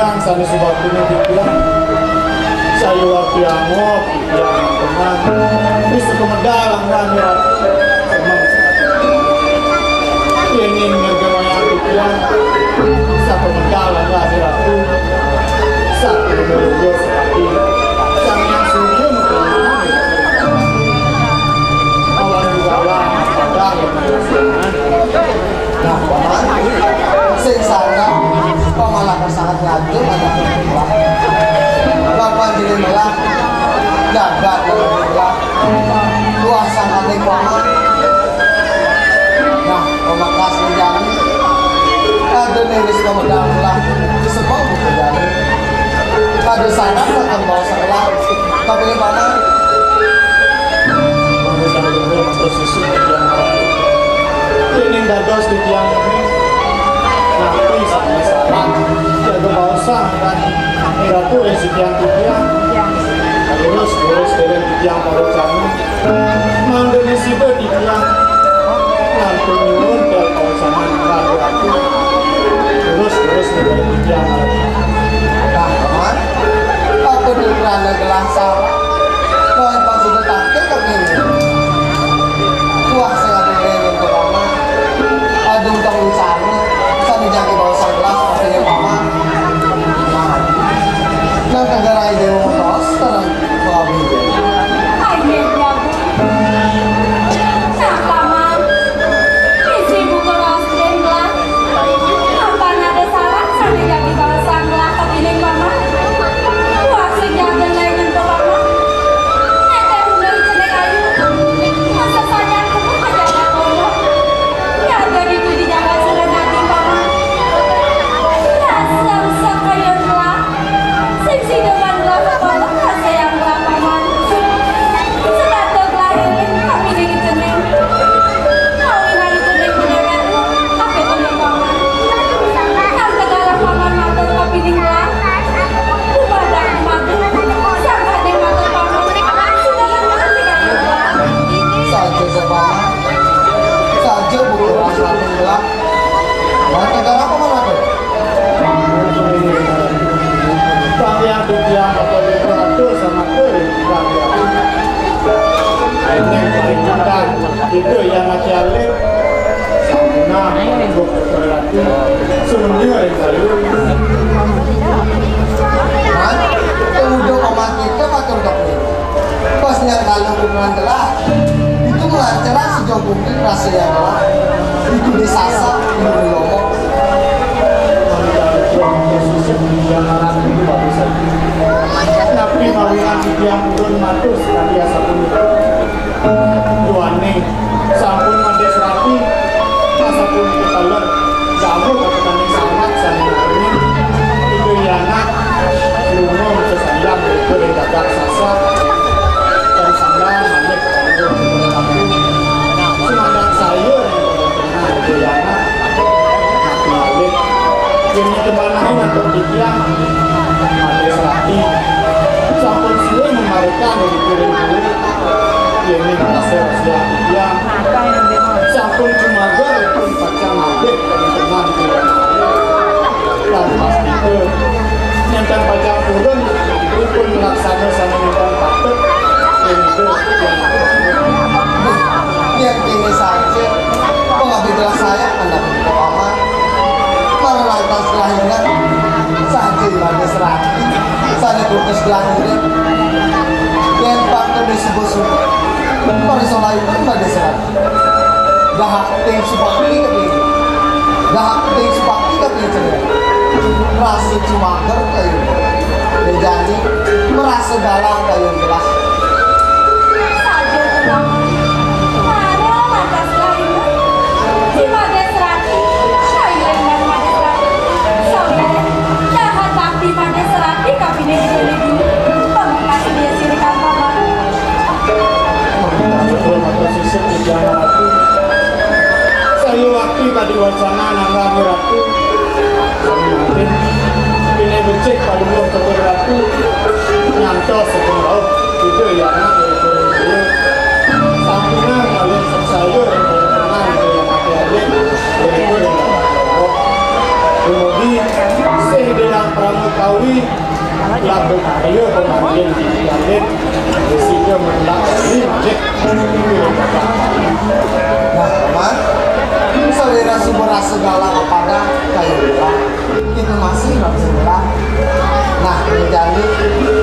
tiang sana sebab ini tiang saya waktu yang mau tiang teman bisa kemedalang kami ratu semang ingin ngerjakan tiang satu kemedalang kami ratu satu menuju seperti sang yang sudah awan juga lah padang nah paman sing sana kok malah sangat ngadu ada bapak jadi malah jaga malah luas sangat paman nah pemakas menjadi ada neris pemedang lah disebut menjadi ada sana akan bawa sekolah tapi paman posisi ini dados di tiang ini nanti sama-sama jaga bausan kan miratu si tiang tiang terus dari tiang baru jamu mandiri si di tiang nanti nyuruh ke bausan lalu aku terus dari tiang nah teman aku di kerana gelas sawah kau yang pasti bertangkir ke kiri kuah saya ada yang ke mama ada untuk wisana sana jaga bawa gelas pakai yang mama nah negara ide motos terang kau ambil itu yang masih alih nah untuk berlaku semuanya yang lalu kan kemudian omat kita matur dokter pas yang kalau hubungan telah itu melancarkan sejauh mungkin rasa yang telah itu disasar di ngomong tapi mawinan yang urun matus tadi asapun duane sampun mandi serati asapun ketaler jamu ketani sangat sanari itu yana lumum sesayang itu dadak sasa dan sandang mandi semangat saya yang itu yana malik ini kemana untuk dikiam mandi serati sampun suwe memarikan dari kuring-kuring ini hasil yang sampun cuma gue pun baca mabek teman-teman dan pasti itu nyentang baca turun itu pun melaksana sama nyentang patut itu yang ini saja kok gak bilang saya anak kepama para lantas kelahiran saja lagi serati saya putus kelahiran yang patut disebut-sebut pada soal itu pada saat gahak ting supakti tapi gahak ting supakti tapi cerita rasa cumaker kayu menjadi merasa dalam kayu gelas saja pertama ada lantas lain si pada serati syairan dan pada serati sampai jahat bakti pada serati kabinet jadi pembekas dia sirikan paman saya waktu tadi wacana nangga ratu mungkin ini becek pada buah kepada ratu nyantos sekolah itu ya anak dari Korea sampingan kalian sayur tenang yang adik-adik dari Korea kemudian saya dalam pramuka lagu Mario pemain Yalit sehingga menang limit Nah teman, selera sumber segala kepada kayu bilang kita masih nggak sebelah. Nah menjadi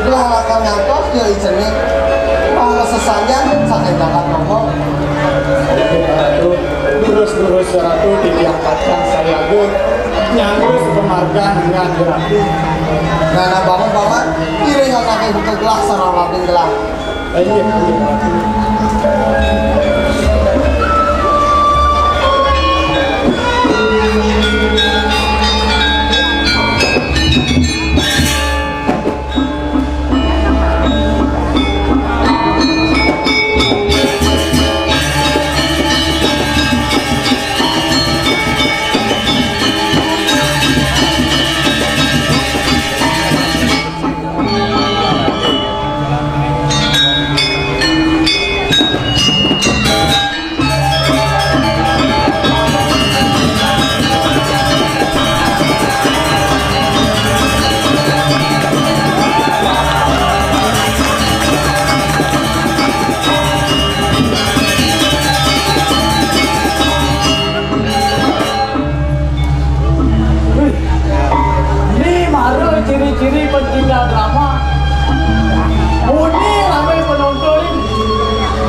belah lakon ngantos dia ijenik kalau sesajen sampai dapat ngomong itu lurus-lurus ratu diangkatkan saya gue nyanggus pemargan dengan ratu. Nah bangun iring anaknya buka gelas sarang lapin gelas. Iya ratu. Ciri-ciri pencinta drama murni ramai penonton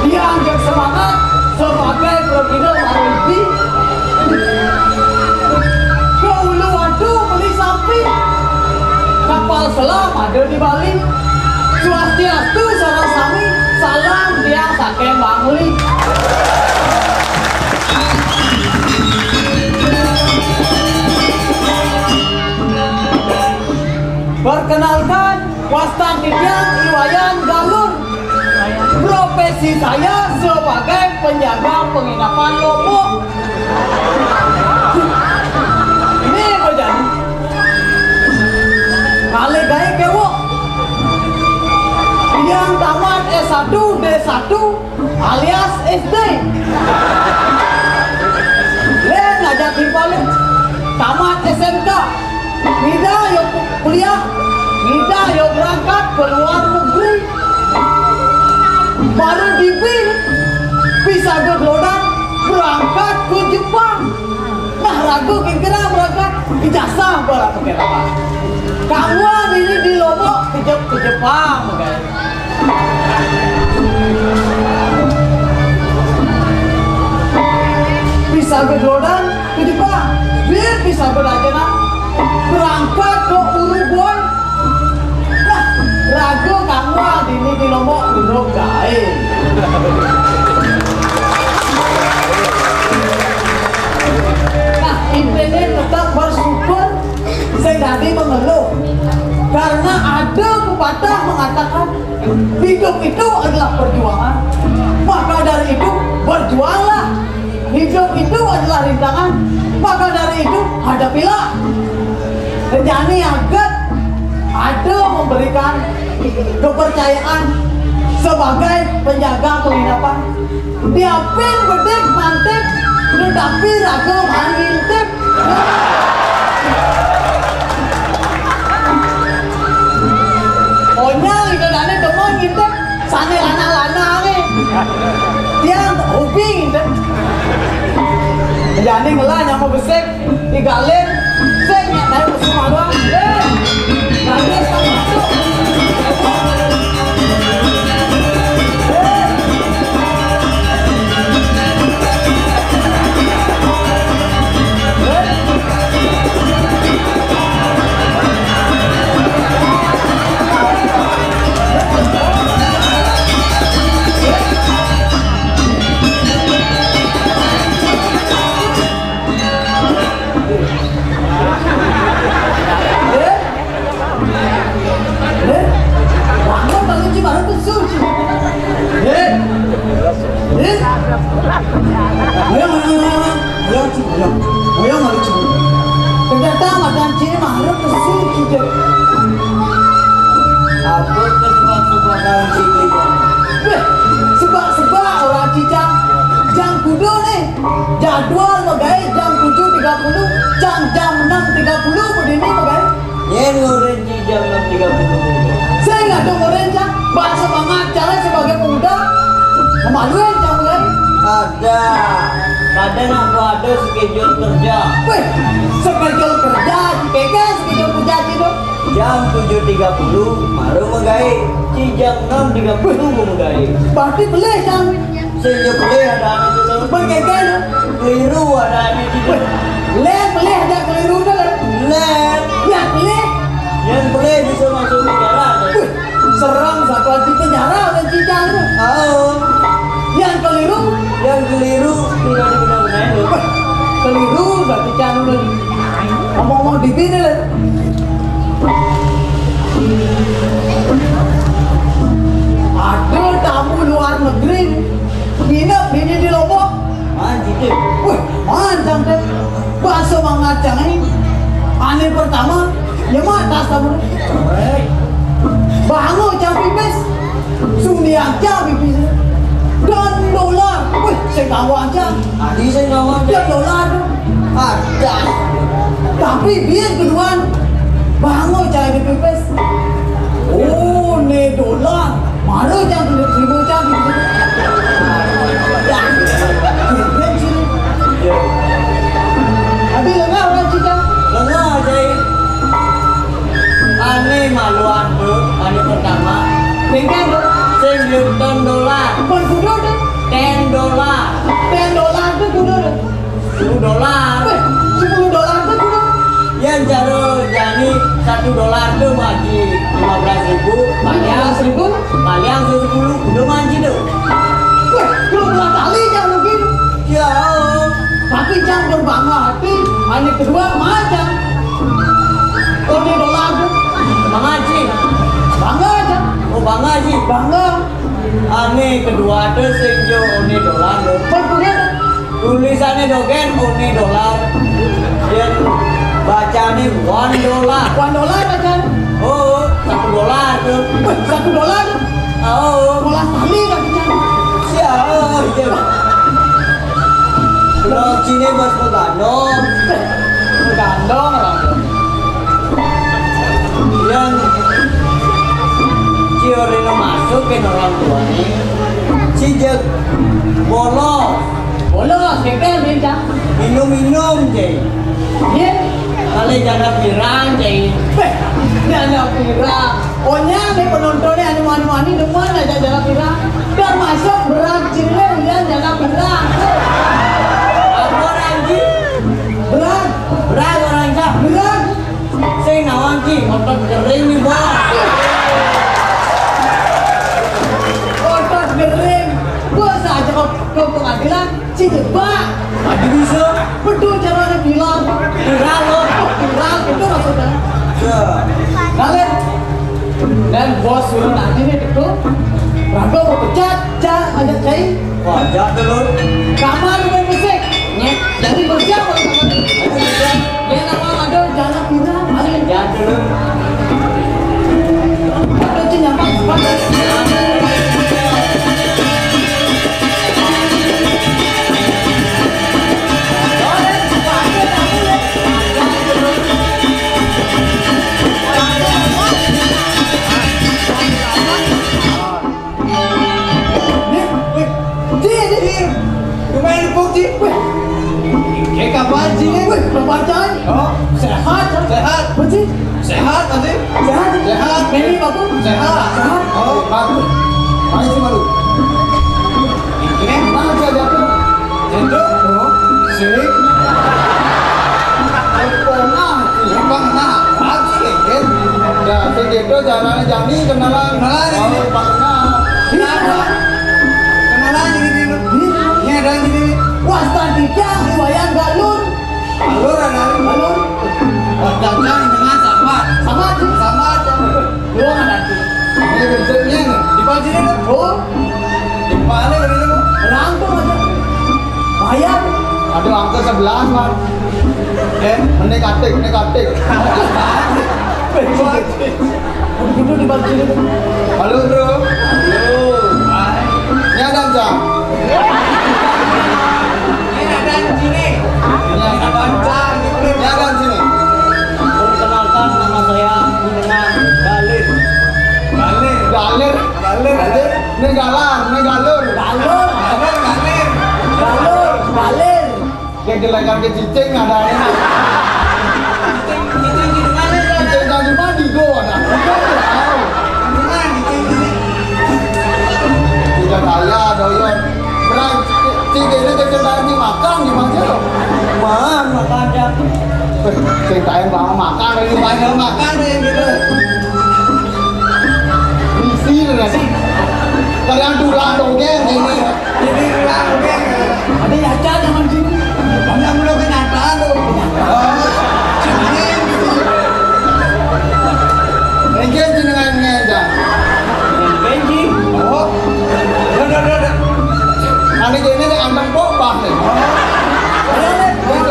dianggap semangat sebagai profesional RLB ke ulu waduk beli samping kapal selam ada di Bali swastiastu sarasami salam dia saking bangli. Perkenalkan, Wastan Didiang Iwayan Galur. Profesi saya sebagai penjaga penginapan Lombok. Ini berjani. Kali gaya kewok. Yang tamat S1 D1 alias SD. Len ngajak di balik. Tamat SMK. Nida yuk kuliah, Nida yuk berangkat ke luar negeri. Baru dipilih bisa berlodan berangkat ke Jepang. Nah ragu kira berangkat ijazah berapa kira pak? Kamu ini di Lombok ke Jepang guys. Bisa berlodan ke Jepang, biar bisa belajar berangkat ke Uruguay. Nah, ragu kamu ini di Lombok duduk gae. Nah, intinya tetap bersyukur saya tadi mengeluh karena ada pepatah mengatakan hidup itu adalah perjuangan. Maka dari itu berjuanglah. Hidup itu adalah rintangan. Maka dari itu hadapilah. Rejani Agat ada memberikan kepercayaan sebagai penjaga penginapan. Diapin bedek mantep, tetapi ragu mangintip. Pokoknya itu dane demang ngintip, sane lana-lana nih. Dia hobi ngintip. Jadi ngelah nyama besek, digalin, sek naik musim maluan, galin sama masuk. Ternyata makan ciri maharap kesini kijak. Apa kesebab-sebab kalian ciri Sebab-sebab orang cicang jam kudu nih jadwal bagai jam 7.30 jam 6.30 begini bagai Yang ngoren cijang 630. Saya nggak ada ngorenca, bahasa banget cara sebagai pemuda. Kemaluan kamu kan? Ada. Kadang aku ada schedule kerja. Wih, schedule kerja, dipega schedule kerja itu. Jam 7.30 baru megai. Jam 6.30 mau megai. Berarti boleh kan? Sejak boleh ada ane dulu. Bergeger. Keliru ada ane dulu. Boleh ada keliru dulu. Let. Ya boleh. Yang boleh bisa masuk penjara. Wih, serang satu di penjara dan cijang itu. Oh. Yang keliru Tidak dibenar-benar. wih, keliru berarti jangan dulu. Ngomong-ngomong di sini lah. Ada tamu luar negeri nginep ini di Lombok. Anjir deh. Wih, macam deh. Bahasa mengacang ini. Aneh pertama, ya mata tamu. Bangun jam pipis, suni aja pipis. Dan dolar, wih, saya tahu aja. Tadi saya ngomong Dia dolar tuh. ada. Tapi biar kedua, bangun jam pipis. Oh, ne dolar. Malu jam 1.000 jam pipis. Ya, keren sih. Ya. Habis lengah orang cicak. Lengah aja. Aneh maluan tuh. Aneh pertama. Bengkel tuh. $10 dolar. Pun kudo tuh. $10. $10 tuh kudo tuh. $10. Wih, $10 tuh kudo. Yang jaro jani $1 tuh maji 15.000. Kalian 15.000. Kalian 10 udah manji tuh. Wih, 2 kali jam begitu. Ya. Tapi jam berbangga hati. Aneh kedua macam. Kode dolar tuh. Bang Haji. Bangga aja. Oh Bang Haji. Bangga. Aneh kedua tuh senjo $1 tuh. Pun kudo tuh. Tulisannya dogen $1. Yang bacanya $1. $1 aja. Oh, $1 tuh. Wih, $1 tuh. Oh, Malah kali lagi jam. siapa? Kalau sini bos Megandong. Gandong orang tuh. Yang Ciorino masuk ke orang tuanya. Cijek bolos. Bolos, kekeh nih jam. Minum-minum cek. Iya. Kali jana pirang cek. Wih, ini ada pirang. Ohnya nih penontonnya ada mani-mani depan aja jalan pirang. Biar masuk berat cile udah jalan pirang. Aku orang Ci. Berat, Berat orang Cak. berat. Saya nawang Ci. Otot kering nih bos. Otot kering. Gua saja ke pengadilan, si jebak. Mati bisa. Betul caranya bilang. Pirang loh. Pirang itu maksudnya. Ya. Kalian dan bos suruh nanti nih itu Rago mau pecat, ajak cair Wajah telur. kamar main musik nyet jadi bersiap kalau kamar Ayo bisa. dia nama ada jalan pirang ada Wajah telur. nyampak sepakat Kayak kapan sih nih? wih perpanjangan Oh, sehat sehat. bersih Sehat nanti? sehat Sehat. ini bagus Sehat. sehat Oh, bagus. Mana sih malu? Ini mana sih ada tuh? Cendok? Oh, sini. Bang, nah, pagi kan? Ya, segitu caranya Jani kenalan. Oh, Bang, nah. Kenalan jadi ini ada jadi wasta tidak riwayat galur alur ada. galur Wajahnya dengan sama. sama sih Sama aja. lu nggak nanti Ini bentuknya nih. Di bawah sini kan? oh Di mana ini kan? rangkum aja bayar Aduh, angka 11, Man. Menik atik. begitu di baju itu Halo, Bro. Halo. Ini ada jam. Ini ada sini. Ini ada jam. Ini ada sini. Perkenalkan nama saya Ning galar, ning galur. Galur, galir. Yang dilekan ke cicing ada ini. Cicing jangan mandi go ada. Tidak kaya doyon. Berang cicing ini cicing tadi makan di mana lo? Man, makanya. Cicing tadi makan ini banyak makan ini gitu. Isi nih. Kalian tulang dongeng ini. Ini tulang dongeng. Ada aja zaman sini. Banyak belum kenyataan tuh. Mungkin jenengan aja. Benji. Oh, udah. Ane gini nih anteng popah nih.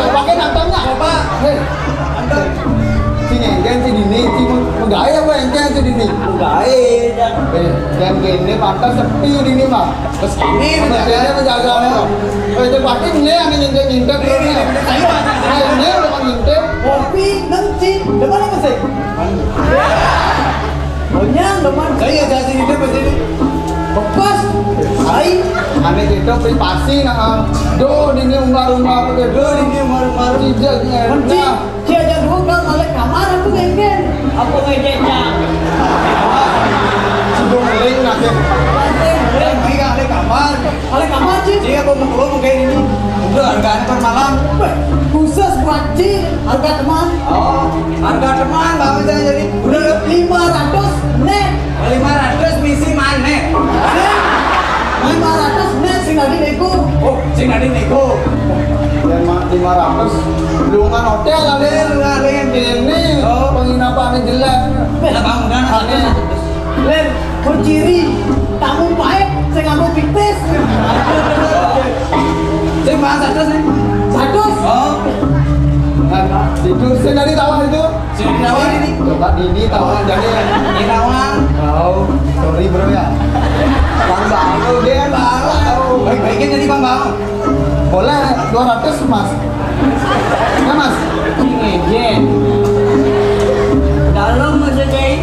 Pakai nantangnya. Coba. Anteng. Sini, kan sini nih, menggaya apa yang kan sini nih? Menggaya. Dan gini pantas sepi di sini mah. Terus ini menjaga nih. Itu pasti ini yang nyintek ini. Ini udah nyintek. Kopi, nengci, depan apa sih? Bonyang, depan. Saya jadi sini deh sini. Bekas, hai. Ane itu privasi nah. Do ini umar-umar do ini umar-umar tidak Nengci, dia aja dulu kalau balik kamar aku gengen. Apa ngejeknya? sebelum link nanti. Ini ada kamar. Balik kamar sih. Dia mau mau kayak ini. Udah harganya per malam. Khusus buat Ci, harga teman. Oh, harga teman banget jadi. Udah 500 net. 500 misi mana? 500 net sing lagi nego. Oh, sing ada nego. 500 belungan hotel ada yang ini penginapan jelek. Lah bangunan aneh. Len, ciri tamu baik, saya nggak mau fiktif. Sing bahasa terus nih. 100. Oh. Nah, itu sing dari tawar itu. Sing dari tawar ini. Coba ini tawar jadi ini tawar. Oh, sorry bro ya. Bang Bang, dia Bang. Baik-baikin jadi Bang Bang. Boleh 200 Mas. Ya Mas. Ngejek. Dalam masa jahit.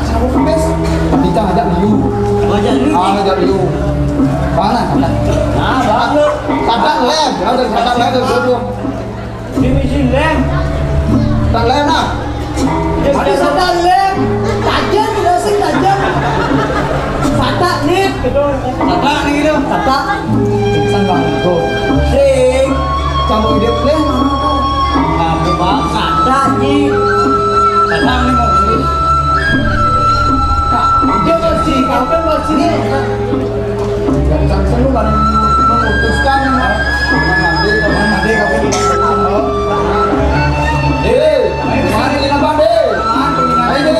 Sama kempes. Tapi jangan ada liu. Wajah lu. Ada liu. Mana? Nah, bagus. Kadang lem, ada kadang lem dulu. Divisi lem. Tak lem nah. Ada sada lem, tajam tidak sih tajam. Sata nih, gitu. Ada nih gitu. Sata. Sangka tuh. Sing. Kamu ide lem mana tuh? Kamu bang kata ji. Kadang nih mau sini. Kak, dia masih, kapan masih nih? Jadi sampai lu kan memutuskan nanti kapan oh. Mari kita bande. Ayo.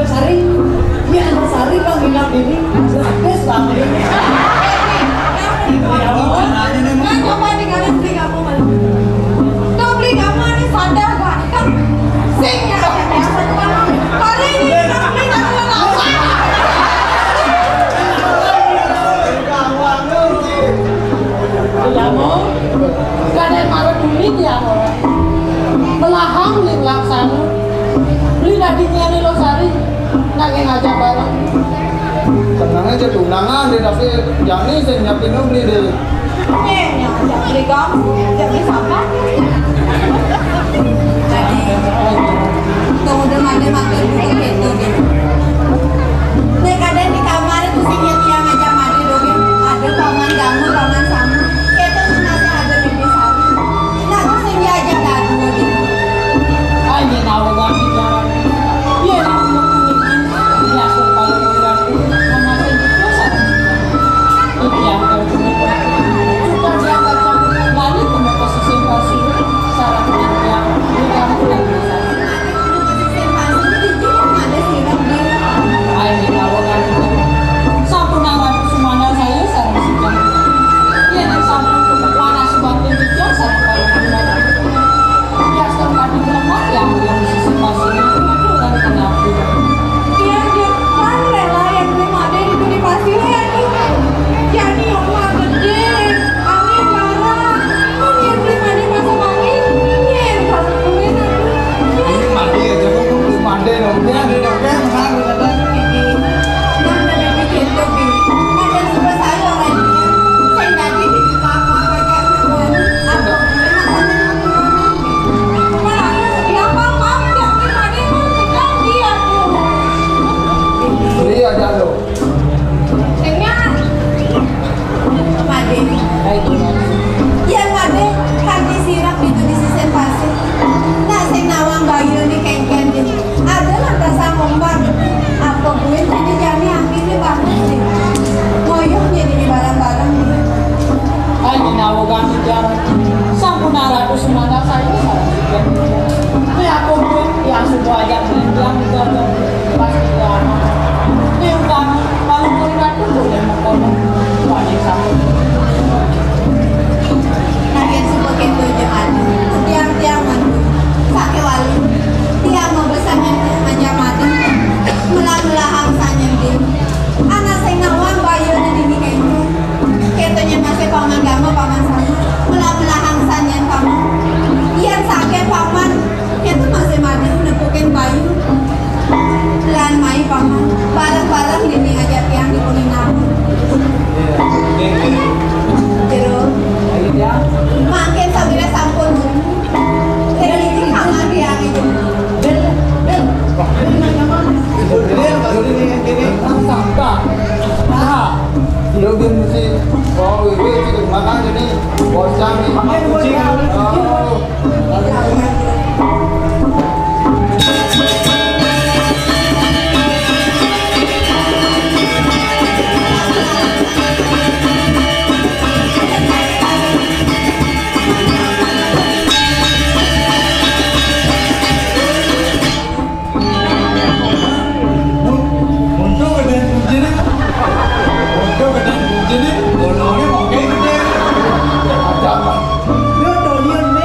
Antasari, ini Antasari Kang Inap ini gratis lah. Nggak coba tinggalin beli kamu malu. Tuh beli kamu ini sadar gak? Kan singnya aja biasa cuma kali ini kita beli kamu lawan. Kamu, kadang marah duit ya orang. Melahang ling laksana, beli dagingnya nih Losari, nggak ngajak bareng. Tenang aja tunangan deh, tapi jangan saya nyiapin beli deh. Nih, yang beli kamu, yang beli siapa? Jadi, tunggu dulu ada makan dulu gitu gitu. Nih kadang di kamar itu singnya tiang aja mandi dulu. Ada paman kamu, paman sama. Itu tuh masih ada bibi sama. Nah, tuh singnya aja nggak dulu gitu. Ini nawa ganti jalan. Iya, ini aku kalau melihat memakai itu salah. Ini yang terjadi. Suka dia baca lalu kemudian posisi pasir salah yang kamu tidak bisa. Ini nawa ganti jalan. Sampun nawa semuanya saya sarang sejam. Iya, dan sampun panas batin dijak sarang kalau kembali. Ya, sekarang di lemah yang sisi pasir itu kan kenapa? Dia kan rela yang beli made itu di pasir ya nih. Jadi rumah gede, angin marah. Kok dia beli made masa angin? Iya, kalau beli nanti. Mandi aja kok belum mandi dong. Dia ada dong kan, harus ada. Yang ada bikin kopi. Ada super saya orang ini. Saya tadi di papa pakai uang. Apa beli makanan aku nanti. Mana dia papa yang beli made mau tinggal dia tuh. Beli aja lo. Dengar. Made. Baik, Yang made kan disirap itu di sisi pasir. Nah, sing nawang bayu nih kengken ini. Ada lantasan ngombar. Apa gue jadi jami akhirnya banget sih. Ngoyong jadi barang-barang nih. ini nawa ganti jalan. Sampun ratus semangat saya sarang sejam. Ini aku pun yang sudah ajak bilang itu ada pasti lama. Ini utang paling murah dulu yang mau wajib sama. Nah, yang sebagai itu aja ada. Tiang-tiang mandu. Pakai wali. Tiang mau besarnya aja mati. Melah-melah hangsanya dia. Anak sing nawang bayu nih dini kayaknya. Ketanya masih paman gama, paman sama. Melah-melah hangsanya kamu. Yang sakit paman. Itu masih mati nepukin bayu. Lan mai paman. Bareng-bareng dini aja tiang di kuning nama. Jeruk. Ayo dia. Makin sabira sampun. Jadi ini kamar dia gitu. Bel, bel. Ini sangka. Nah, Dia udah mesti bawa itu sih makan jadi bocang nih. makan kucing. Oh. Untuk gede kunci nih. Untuk gede kunci nih. Bolongnya oke gede. Jangan. Yo dolian me.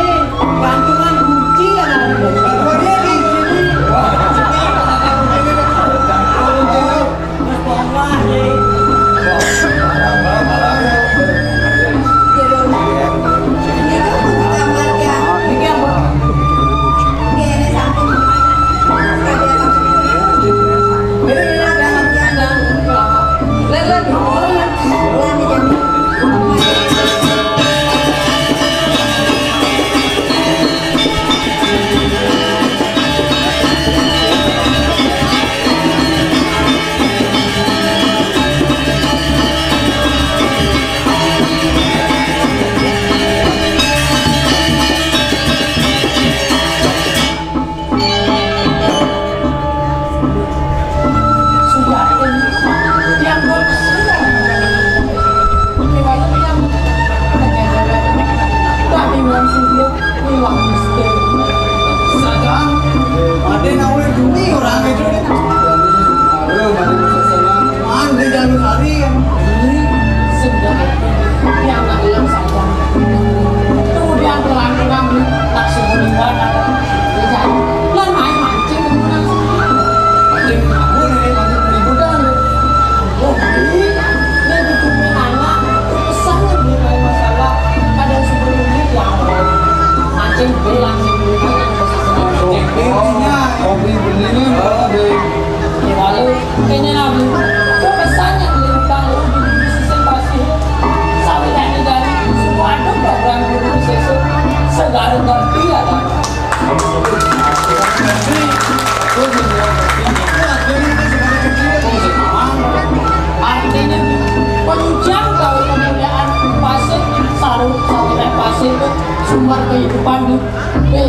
kehidupan di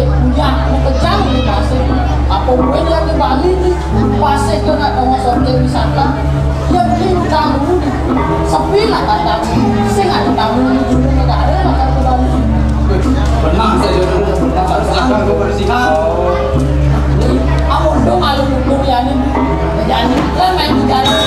punya kejam di Pasir. Apa gue yang di Bali nih Pasir itu nggak tahu objek wisata. Ya begini kamu sepi lah kata sih nggak ada kamu dulu nggak ada lah kata Bali. Benar saja dulu. Silakan kebersihan. Kamu dong kalau dulu ya nih, jadi kan main di jalan